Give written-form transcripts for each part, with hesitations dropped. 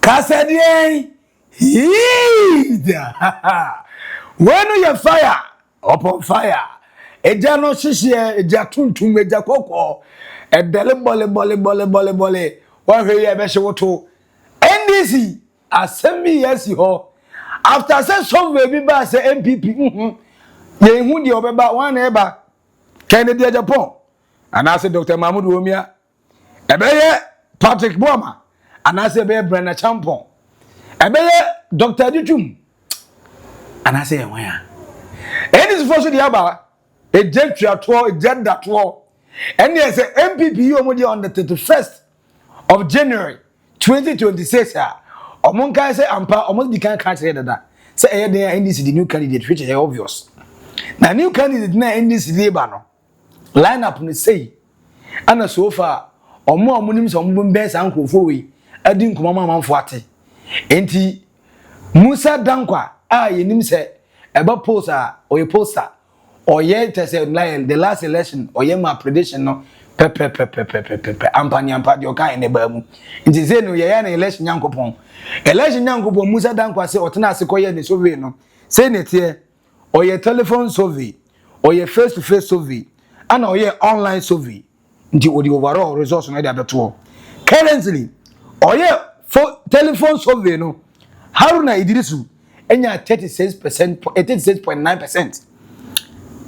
Casadien, when you fire upon fire, a jano shishi, a jatuntum, a jakoko, a bole, one way I bet you to NDC, as 7 years you after I said some baby bass, MPP, ye wound you about one ever, Kennedy Agyapong, and I said Dr. Mahamudu Bawumia, a Patrick Boma, and I said Brenda Champon, a Dr. Dutum, and I say, where? And it's for the Abba, a jet tour, a jet that war, and there's an MPP on the 31st of January 2026. Among guys say Ampa almost became can't say that. Say NDC the new candidate, which is obvious. Now new candidate na NDC labor no. Line up and say, and so far, or more monims on Mumbes and Kofowi, adding Kumama Manfuati. Enti Musa Dankwa, yenim say, about poster or a poster, or yet the last election, or my prediction no. Pepe ampanyampa dioka enebam nti ze no ye na election yankopon Musa Dankwa se otena asekoye ne survey no say netie oye telephone survey oye face to face survey and oye online survey nti odi overall results no dey abeto currently oye telephone survey no Haruna Iddrisu enya 36.9%.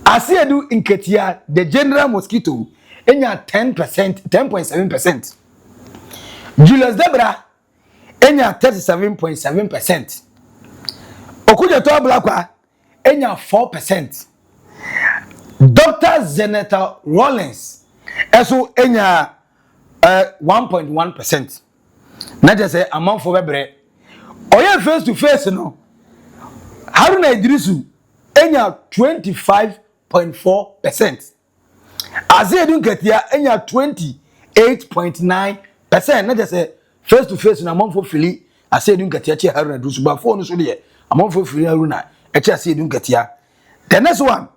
Asiedu Nketiah the general mosquito enya 10.7%. Julius Debra enya 37.7%. Okujeto Ablakwa enya 4%. Dr. Zeneta Rollins eso enya 1.1%. Na just say amount for bebre. Oye face to face no. Haruna Iddrisu enya 25.4%. Asiedu Nketiah enya 28.9%. Na just say face to face na amount for fili Asiedu Nketiah che Haruna Iddrisu ba phone so de amount for fili Haruna che Asiedu Nketiah. The next one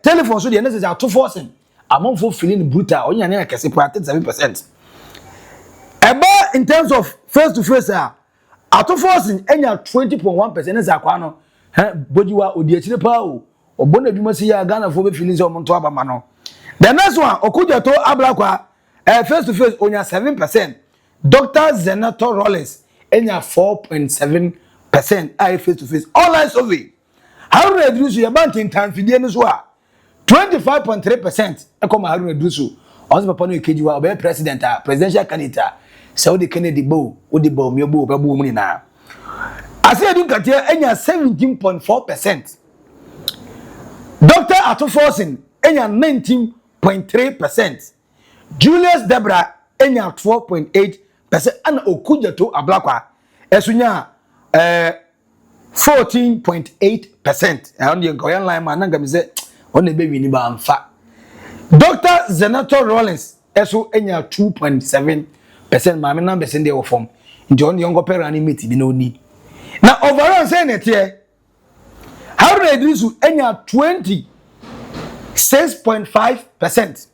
telephone so de next is out to forcing amount for fili brutal onya na kese 37%. Eba in terms of face to face out of forcing enya 20.1% na zakwa no bojiwa odi achire pa o obona dwuma si ya Ghana fo be feelings o monto abama no. The next one okujeto Ablakwa face to face onya 7%. Dr. Zenator Rollins enya 4.7% face to face online survey. Haruna Iddrisu ya banking time fidie no so 25.3% ekoma Haruna Iddrisu once papa no ekejiwa obe presidential candidate Saudi Kennedy Bawumia Bawumia ni na. Asiedu Nketiah enya 17.4%. Dr. Atoforsin enya 19.3%. Julius Debra enya 12.8% and Okujeto Ablakwa esunya 14.8%. And the Goyan line man nanga me say on the baby ni ba amfa. Dr. Zenator Rollins eso enya 2.7%. Mama number send dey form. Njon yongo pera ni meet bi no ni. Na overall say netie Haruna Iddrisu enya 26.5%.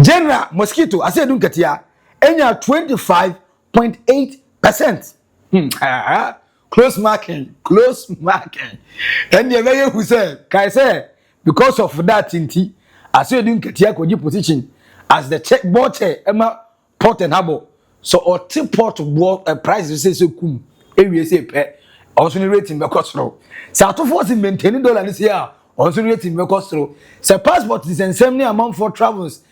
General Mosquito Asiedu Nketiah enya 25.8%. Close marking. And the very who say kai say because of that inti Asiedu Nketiah koji position as the board chair Emma Port and Harbour. So or tip port board price say so kum ewie say pe also rating be cost. So to force maintaining dollar this year also rating be cost. So passport is the same amount for travels.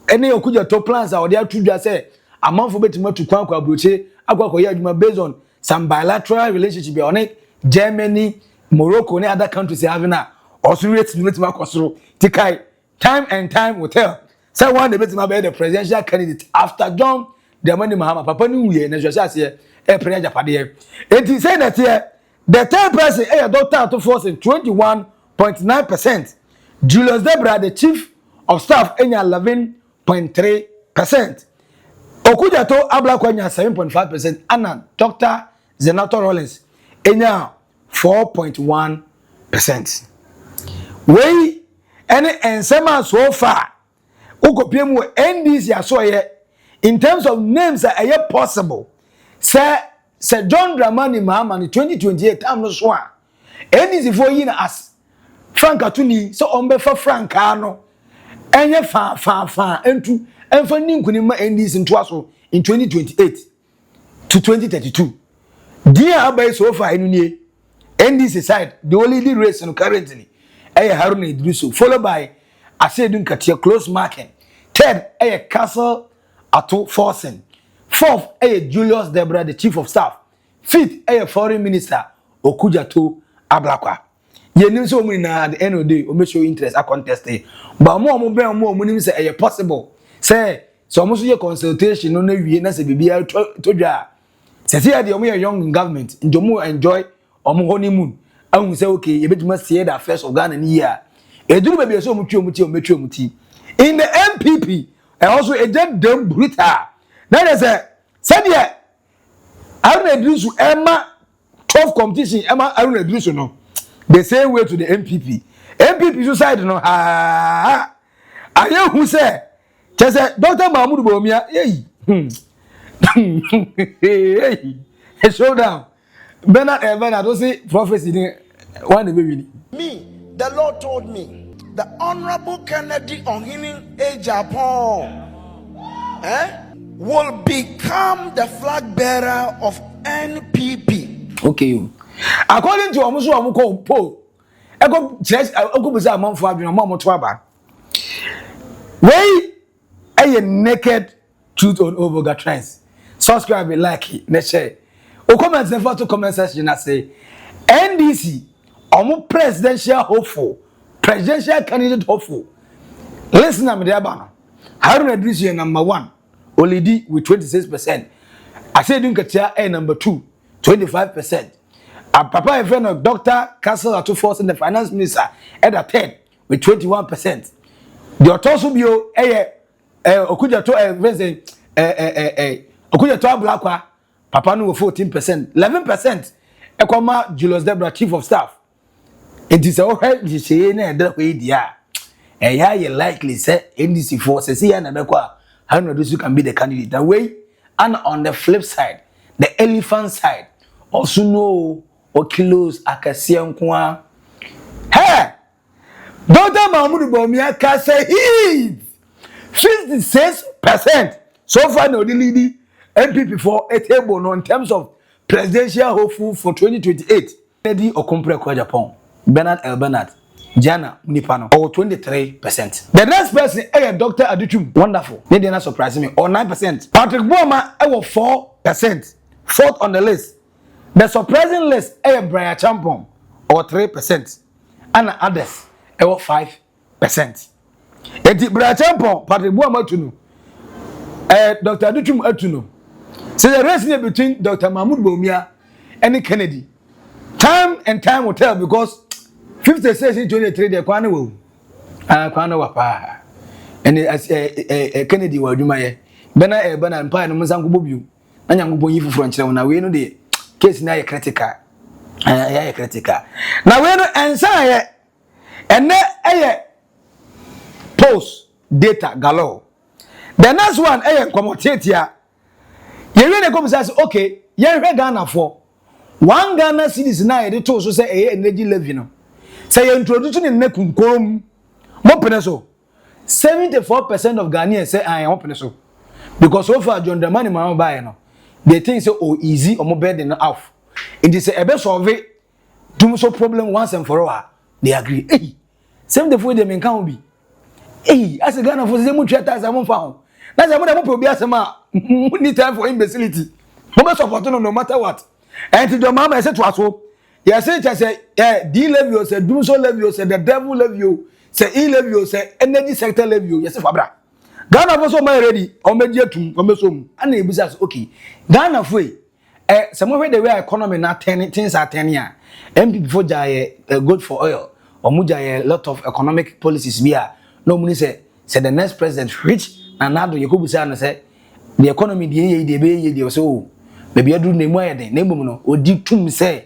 Any okujeto plans or there to say amount for betima to kwan kwa broche akwa ya adwuma based on some bilateral relationship be on it. Germany, Morocco, and other countries having also rating betima cost. Tikai time and time will tell. So one the betima be the presidential candidate after John the money Mahama papa ni we na just say Kennedy Agyapong. And he said that here the third person Dr. to force 21.9%. Julius Debra the chief of staff 11.3%. Okujeto Ablakwa 7.5% and Dr. Zenator Rollins 4.1%. We any ensema so far ukopiem NDC aso ye in terms of names are possible Sir John Dramani Mahama in 2028 time no so a NDC for yin as Frank Atuni so ombefa Frank ano enye fa entu enfa ninkuni ma NDC ntoaso in 2028 to 2032 dia abai so far enu nie NDC side the only lead race currently Haruna Iddrisu followed by Asiedu Nketiah close marking. Third Castle Ato Forsen. Fourth Julius Debra the chief of staff. Fifth foreign minister Okujato Ablakwa. Ye nim so many na at the end of the day o show interest a contest but more nim say possible say so mo so ye consultation no na wie na say bibia to dwa say say the young in government njomo enjoy honeymoon ahun say okay ye betuma see the affairs of Ghana ni year eduru baby so muti in the MPP and also a dead dumb brutal that is a said yeah Haruna Iddrisu Emma 12 competition Emma Haruna Iddrisu no the same way to the MPP suicide no I who say just Dr. Mahamudu Bawumia hey show down Bernard don't say prophecy one baby me the Lord told me the Honorable Kennedy Agyapong will become the flag bearer of NPP. Okay. According to Omusu Omuko poll, Ego church Ogubuza amanfo adwene mo to aba. Wey a naked truth on over trends. Subscribe, like it, na share. O comment never to comment section and say NDC omu presidential hopeful, presidential candidate hopeful. Listen am there bana. Haruna Iddrisu number 1, Olidi with 26%. Asiedu Nketiah number 2, 25%. Papa a friend of Dr. Castle Ato Forsen, the finance minister, at a 10 with 21%. The Otosubio Okujato Okujato Ablakwa, Papa no 14%, 11%. Ekoma Julius Debra, chief of staff. It is all right to say that way, dear. You likely say NDC forces here and Haruna Iddrisu can be the candidate. That way, and on the flip side, the elephant side, also know or kilos akasia nkwa. Hey! Dr. Mahamudu Bawumia can say he 56%. So far, no, the leading MPP for a table no, in terms of presidential hopeful for 2028. Kennedy Agyapong, Bernard, Jana Nipano, or 23%. The next person is Dr. Adichum, wonderful. They did not surprise me, or 9%. Patrick Boma, I was 4%. Fourth on the list. The surprising list is Brian Champon, or 3%. And others, or 5%. Brian Champon, Patrick Boma to know. Dr. Adichum to know. So the rest is between Dr. Mahamudu Bawumia and Kennedy. Time and time will tell because 56 in 23 the kwana wo kwana wapa and Kennedy wa dwuma ye bena mpa no msango bobiu na nyango yi fufuro nkyere na we no de case na ye critical ya critical na we no ensa ye ene post data galore. The next one Nketia ye we dey come say okay ye hwe Ghana for one Ghana cedis na ye dey to so say energy levy no say you introduce in nekunkom mo pene so 74% of Ghanaians say I am so because so far John Dramani Mahama buy no they think say oh easy or more burden off it is a be solve do so problem once and for all they agree 74 dem kan be as a Ghana for say mo treat as am fa ho na say mo dem pro be asema need time for imbecility mo be support no matter what and to the mama say to aso yes say D levy say do so levy say the devil levy say E levy say energy sector levy yes fabra Ghana for so my ready on media tum on mesom and e bisa okay Ghana for some way the way economy na 10 things are 10 year MPP for jay good for oil or muja a lot of economic policies bia no money say the next president rich and now you go bisa na say the economy dey be so maybe adu na mu ayede na emum no odi tum say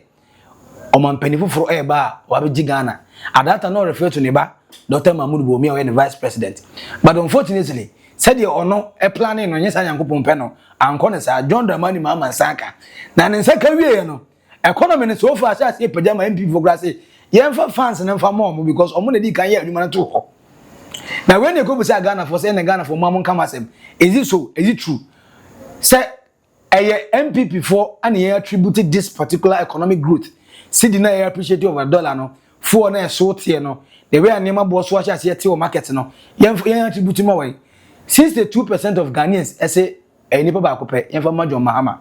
Oman penny for Eba, Wabi Ghana. At that time, not refer to Neba, Dr. Mahamudu Bawumia, the vice president. But unfortunately, said the ono a planning on yes I am peno and connoisseur John Dramani Mahama Saka. Nan in second way no economy so far as a pajama MP for grassy. Yen for fans and for mom because omonedi can hear you man too. Now when you go to Ghana for saying Ghana for Mamon Kamasem, is it so? Is it true? Say a MPP for and he attributed this particular economic growth. See the na appreciate over dollar no for na so tie no the way anema boss watch as yet market no yen attribute more way 62% of Ghanaians say any papa kope yen for John Mahama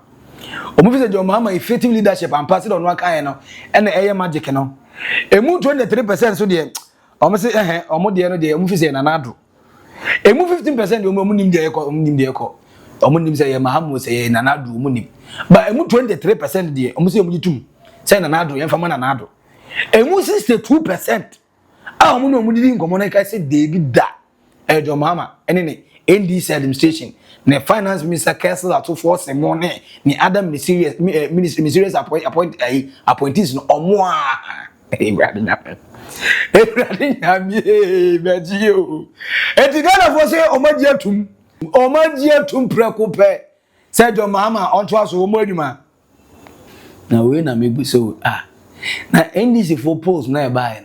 omo fi John Mahama effective leadership and pass it on one kind no and the magic no emu 23% so there omo say omo de no de omo fi say nanado emu 15% omo nim de ekọ omo nim say Mahama say nanado omo nim but emu 23% de omo say omo yitum say nanado yen fama nanado emu 62% ah omo no omo di nkomo na kai say David da John Mahama ene NDC administration the finance minister Castle at 2 morning ni other ministerial appointees no omo Brother Nappel. Brother Nyame Bejio. Etigana for say omagia tum prekope. Say John Mahama onto us omo adwuma. Na we na mebu so na NDC for polls na e buy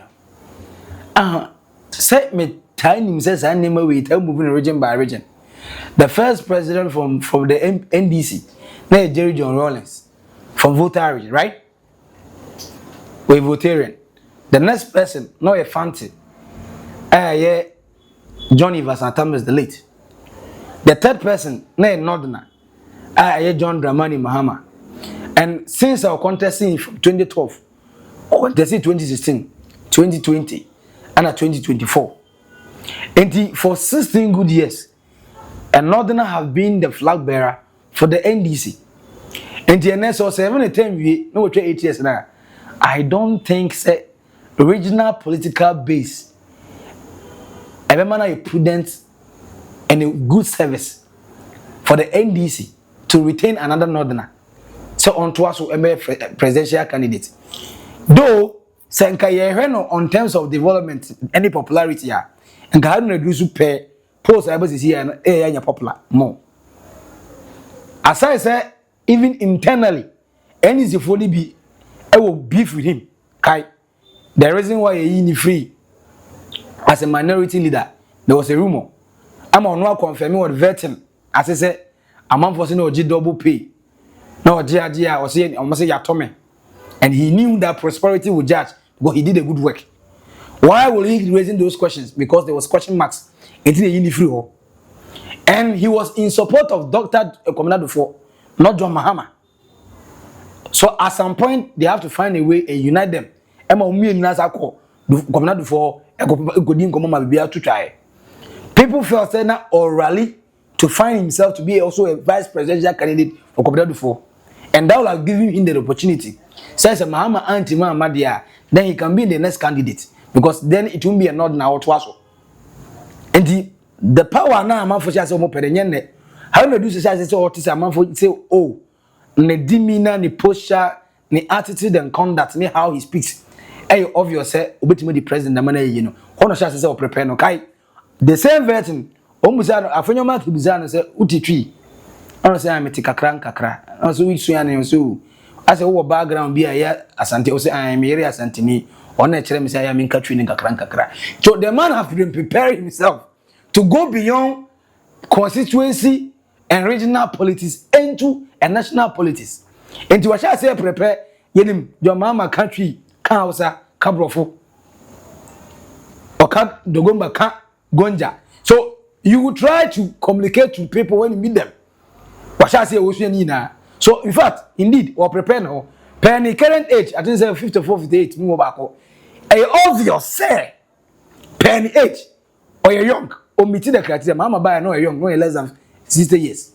no. Say me time says anima we tell moving region by region. The first president from the NDC, na Jerry John Rawlings from Volta region, right? We Votarian. The next person, no a fancy. Yeah, Johnny Vasantam the late. The third person, no a Northerner. Yeah, John Dramani Mahama. And since our contesting from 2012, contesting 2016, 2020, and 2024. And for 16 good years, a Northerner have been the flag bearer for the NDC. And the NSO 7 we no 8 years now. I don't think say original political base ever man a prudent and a good service for the NDC to retain another Northerner. So on to us presidential candidate. Though Senka Yeheno on terms of development any popularity and Haruna Iddrisu pay post I was here and popular more. As I say, even internally, NDC for be I will beef with him. Kai, the reason why he free as a minority leader, there was a rumor. I'm on one confirming what vetting. As I said, a man for saying no double pay. No, Gia was saying almost say Yatome. And he knew that prosperity would judge because he did a good work. Why will he raising those questions? Because there was question marks until the free hall. And he was in support of Dr. Commander for not John Mahama. So at some point they have to find a way and unite them. People felt saying that orally to find himself to be also a vice presidential candidate for Commander for, and that will have given him the opportunity. Says a Mahama anti Mahamadia, then he can be the next candidate because then it won't be a nod now to us. And the power now man for chance omo pedenyene. How do you say say man for say oh ne demeanor ne posture ne attitude and conduct ne how he speaks eh obvious say obetime the president na man you know hono sha say prepare no kai the same version omusa no afenyo mark biza no say utitwi ono say ameti kakra ono so wi sua ne so as a background bi ya asante o say am here asante ni ono e kire me say ya min katwi ne kakra so the man have been preparing himself to go beyond constituency and regional politics into a national politics. Into what I say prepare yenim your mama country kan Hausa kabrofo or kan dogomba kan gonja. So you will try to communicate to people when you meet them. What I say na. So in fact, indeed, or prepare now. Penny current age, I think say 54, 58, move back. Obvious say penny age or you're young. Omiti the criteria, Mama buy no young, no less than 60 years.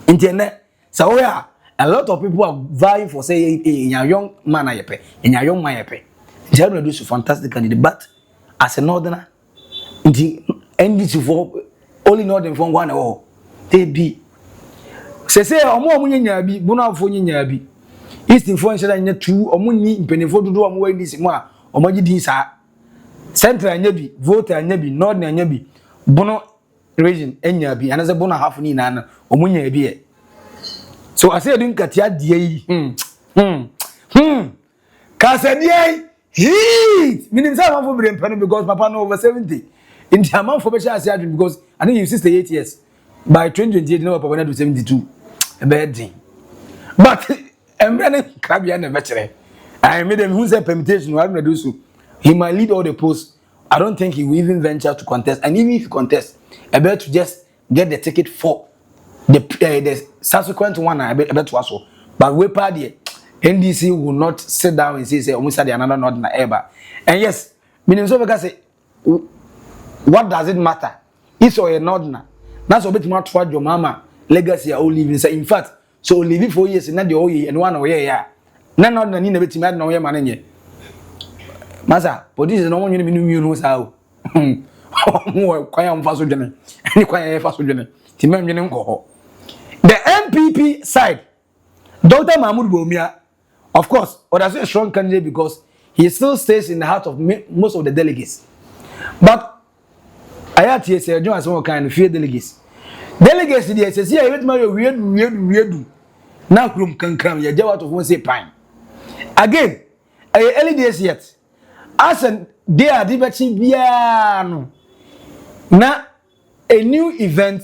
Internet. So yeah, a lot of people are vying for say in a young man ayepe, in a young man ayepe. Haruna Iddrisu fantastic candidate, but as a northerner, in the NDC for only northern from one or they be. Say omo nya bi, bona fo nya bi. East influence nya two omo ni mpenefo dodo omo wa NDC mo a omo gidi sa. Central nya bi, voter nya bi, northern nya bi. Bono region enya bi anaze bona half ni na na omunya bi e so Asiedu Nketiah die yi kasadie heat meaning say man for brain pen because papa no over 70 in the amount for be Asiedu because I think you 68 years by 2028 no papa na do 72 e be din but emre krabia na vechere I made him who say permutation Haruna Iddrisu he might lead all the posts. I don't think he will even venture to contest, and even if he contests I bet to just get the ticket for the subsequent one I bet to also but we party NDC will not sit down and say almost the another not na ever. And yes, meaning so because say what does it matter? It's or a not na. That's a bit more toward your mama legacy or living. Say in fact, so living 4 years and not the old and 1 year. Yeah. None not need a bit mad no man. Masa, but this is no one you know how. More quiet on Faso Jenny. Any quiet Faso Jenny. Timon go. The MPP side, Dr. Mahamudu Bawumia. Of course, or that's a strong candidate because he still stays in the heart of most of the delegates. But I had to say, Johnson some kind of fear delegates. Delegates, the SSC, I went my weird. Now, room can come, you're out of one say pine. Again, I early days yet. As they are debating piano. Now, a new event,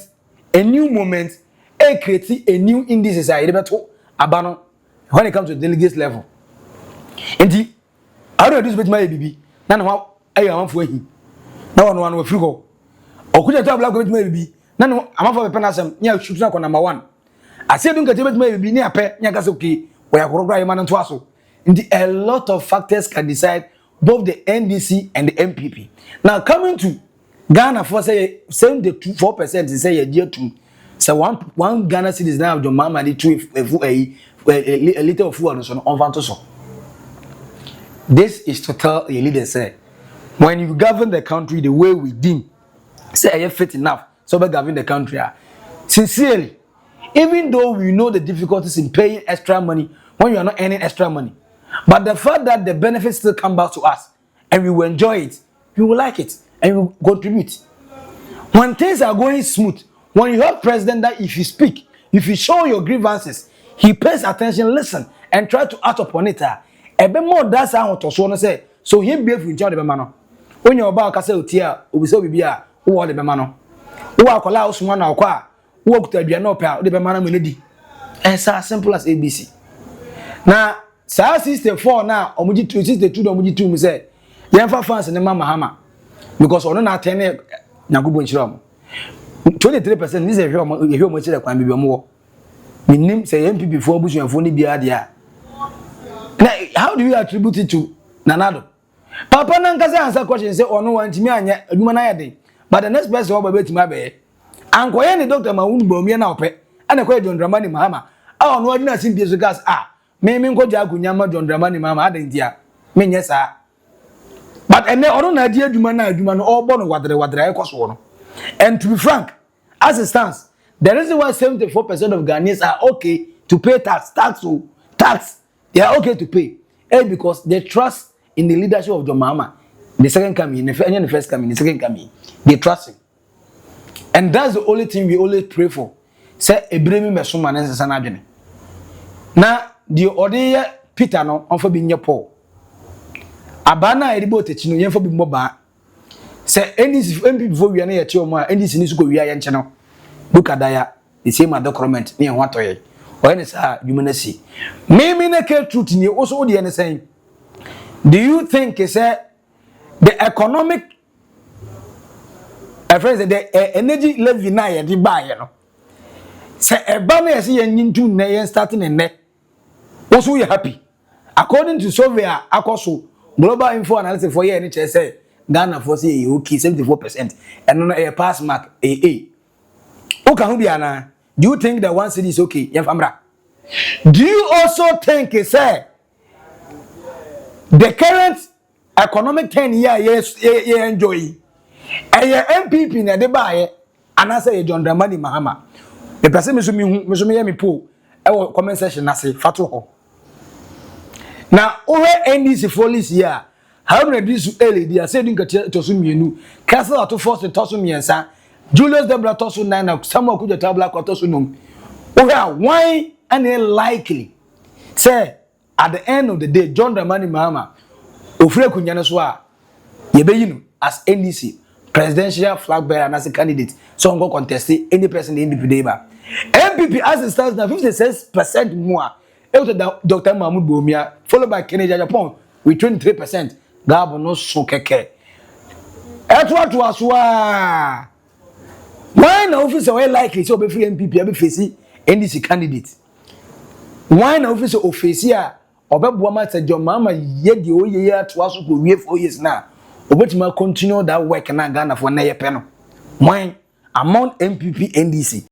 a new moment, create a new indices. I debat abano. When it comes to delegates level. Indeed, I don't do this with my baby. None of I am for him. No one will free go. Or could I talk with my baby? None I'm for a penasam, near shooting on number 1. I said, don't get with my baby near pet, Yakasoki, where I could write man and twasso. Indeed, a lot of factors can decide both the NDC and the MPP. Now, coming to Ghana for say 74% is say a year to. So one Ghana city is now your mama the two a little food on so. This is to tell a leader say when you govern the country the way we deem say are you fit enough so we govern the country sincerely even though we know the difficulties in paying extra money when you are not earning extra money but the fact that the benefits still come back to us and we will enjoy it we will like it and we will contribute when things are going smooth when you have president that if you speak if you show your grievances he pays attention, listen, and try to act upon it. Ebe more that's how to so say. So he be in charge of the man. When you about kase otia, we say bibia, who want the man? Who akola usman na kwa? Who okuta bia no pa, the man melody. It's as simple as ABC. Now, sa system 4 now, omuji 2 system 2 omuji 2 me say. Yemfa fans ne Mahama because ono na atene nyagobo nchiram. 23% this is a hwe mo chire kwan bibia mo. Minim say MPP before busuafo ni bia dia. Now how do you attribute it to Nanado? Papa nankasa answer question say ono wantimi anya aduma na yade. But the next person oba betima be. Ankoye ni Dr. Mahamudu Bawumia na ope. Ana kwa John Dramani Mahama. Ono adina simpie so gas me nko ja akunya ma John Dramani Mahama adantia. Me nye sa. But ene ono na adi aduma no obo no wadre ekoso no. And to be frank, as it stands the reason why 74% of Ghanaians are okay to pay tax. They are okay to pay. Because they trust in the leadership of John Mahama. The second coming, the first coming, the second coming. They trust him. And that's the only thing we always pray for. Say, Ibrahim Mesuma and Sanadjane. Now, the other Peter no, on for being your Paul. Abana Edibo Techino, yen for being mobile. Say, any before we are near Chioma, any sinis go we are yan channel. Look at that, the same other comment near what way. When it's humanity. Maybe the truth in you also the saying. Do you think the economic the energy level na the buy no? Say a banner see into na starting and net. Also you happy. According to survey Akoso global info analysis for year NHS say Ghana for say okay 74% and on a pass mark AA. Do you think that one city is okay? Do you also think say the current economic 10 years enjoy a MPP na de buy and I say John Dramani Mahama. The person me pull comment section na say fatu. Now over NDC for this year Haruna Iddrisu Eiii they are saying Nketia to sumienu cancel out to force to miensa Julius Debra tosu 9 na Samuel Kujo Tabla tosu num. Why and likely say at the end of the day John Dramani Mahama ofre kunyane so a yebeyinu as NDC presidential flag bearer as a candidate so go contest any person in NPP deba. NPP as it stands now 56% more. Dr. Mahamudu Bawumia followed by Kennedy Agyapong with 23%. Gabo no so keke. Etwa to aswa. Why na officer we likely so be free NPP be face NDC candidate? Why na officer office a obeboa ma say John Mahama ye de oye to aso ko wie 4 years na obetima continue that work na Ghana for na ye pe no. Why among NPP NDC